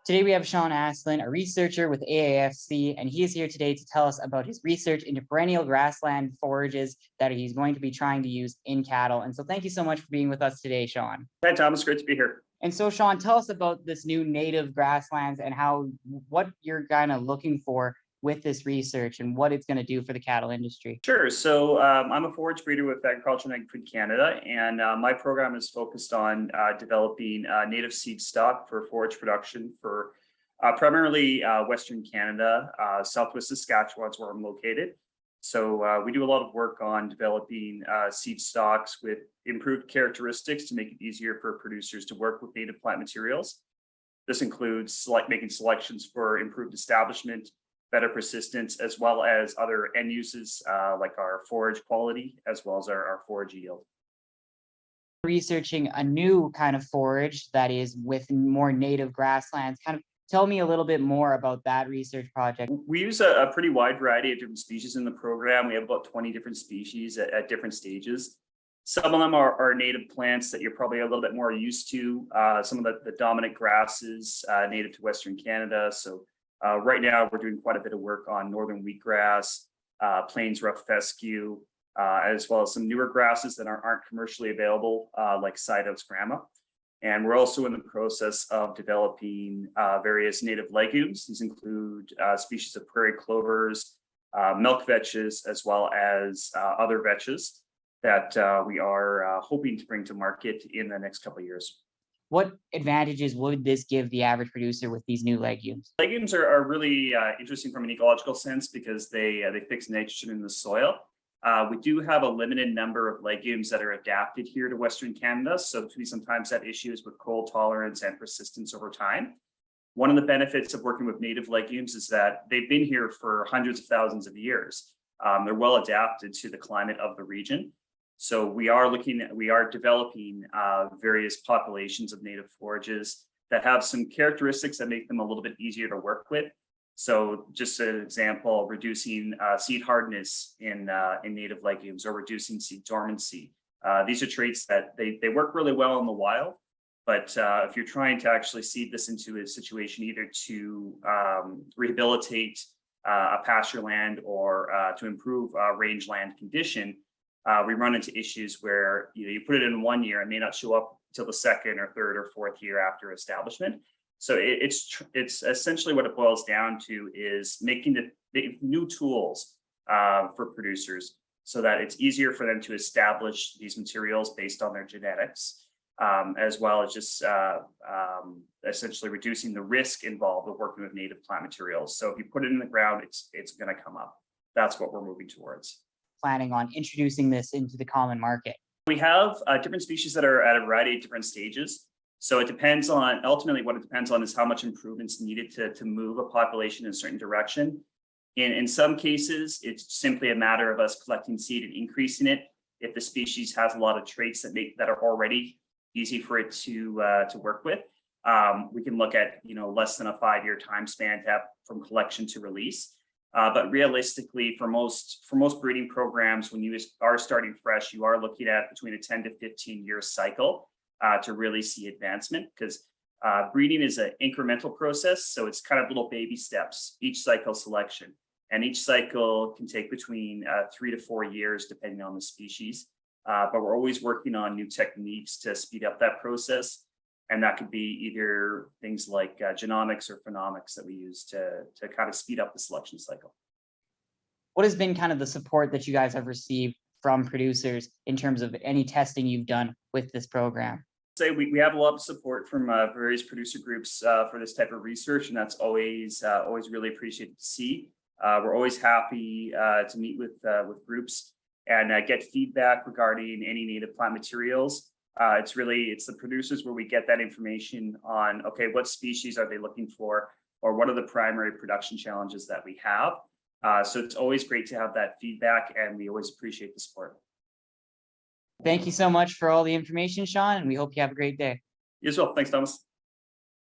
Today we have Sean Aslan, a researcher with AAFC, and he is here today to tell us about his research into perennial grassland forages that he's going to be trying to use in cattle. And so thank you so much for being with us today, Sean. Hi, Thomas. Great to be here. And so, Sean, tell us about this new native grasslands and what you're kind of looking for with this research and what it's going to do for the cattle industry. Sure. So I'm a forage breeder with Agriculture and Agri-Food Canada, and my program is focused on developing native seed stock for forage production for primarily Western Canada, Southwest Saskatchewan is where I'm located. So we do a lot of work on developing seed stocks with improved characteristics to make it easier for producers to work with native plant materials. This includes making selections for improved establishment, better persistence, as well as other end uses like our forage quality, as well as our forage yield. Researching a new kind of forage that is with more native grasslands. Kind of tell me a little bit more about that research project. We use a pretty wide variety of different species in the program. We have about 20 different species at different stages. Some of them are native plants that you're probably a little bit more used to. Some of the dominant grasses native to Western Canada. So right now we're doing quite a bit of work on northern wheatgrass, plains rough fescue, as well as some newer grasses that aren't commercially available, like Side-Outs grama. And we're also in the process of developing various native legumes. These include species of prairie clovers, milk vetches, as well as other vetches that we are hoping to bring to market in the next couple of years. What advantages would this give the average producer with these new legumes? Legumes are really interesting from an ecological sense because they fix nitrogen in the soil. We do have a limited number of legumes that are adapted here to Western Canada, so we sometimes have issues with cold tolerance and persistence over time. One of the benefits of working with native legumes is that they've been here for hundreds of thousands of years. They're well adapted to the climate of the region. So we are developing various populations of native forages that have some characteristics that make them a little bit easier to work with. So just an example, reducing seed hardness in native legumes or reducing seed dormancy. These are traits that they work really well in the wild, but if you're trying to actually seed this into a situation either to rehabilitate a pasture land or to improve rangeland condition, we run into issues where you put it in 1 year and may not show up till the second or third or fourth year after establishment. So it's essentially what it boils down to is making the new tools for producers so that it's easier for them to establish these materials based on their genetics, as well as just essentially reducing the risk involved with working with native plant materials. So if you put it in the ground, it's going to come up. That's what we're moving towards. Planning on introducing this into the common market? We have different species that are at a variety of different stages. So it depends on, ultimately what it depends on is how much improvements needed to move a population in a certain direction. In some cases, it's simply a matter of us collecting seed and increasing it. If the species has a lot of traits that are already easy for it to work with, we can look at less than a 5-year time span from collection to release. But realistically, for most breeding programs, when you are starting fresh, you are looking at between a 10 to 15 year cycle to really see advancement, because breeding is an incremental process. So it's kind of little baby steps, each cycle selection. And each cycle can take between 3 to 4 years, depending on the species. But we're always working on new techniques to speed up that process. And that could be either things like genomics or phenomics that we use to kind of speed up the selection cycle. What has been kind of the support that you guys have received from producers in terms of any testing you've done with this program? We have a lot of support from various producer groups for this type of research, and that's always really appreciated to see. We're always happy to meet with groups and get feedback regarding any native plant materials. It's the producers where we get that information on, okay, what species are they looking for, or what are the primary production challenges that we have. So it's always great to have that feedback, and we always appreciate the support. Thank you so much for all the information, Sean, and we hope you have a great day. You as well. Thanks, Thomas.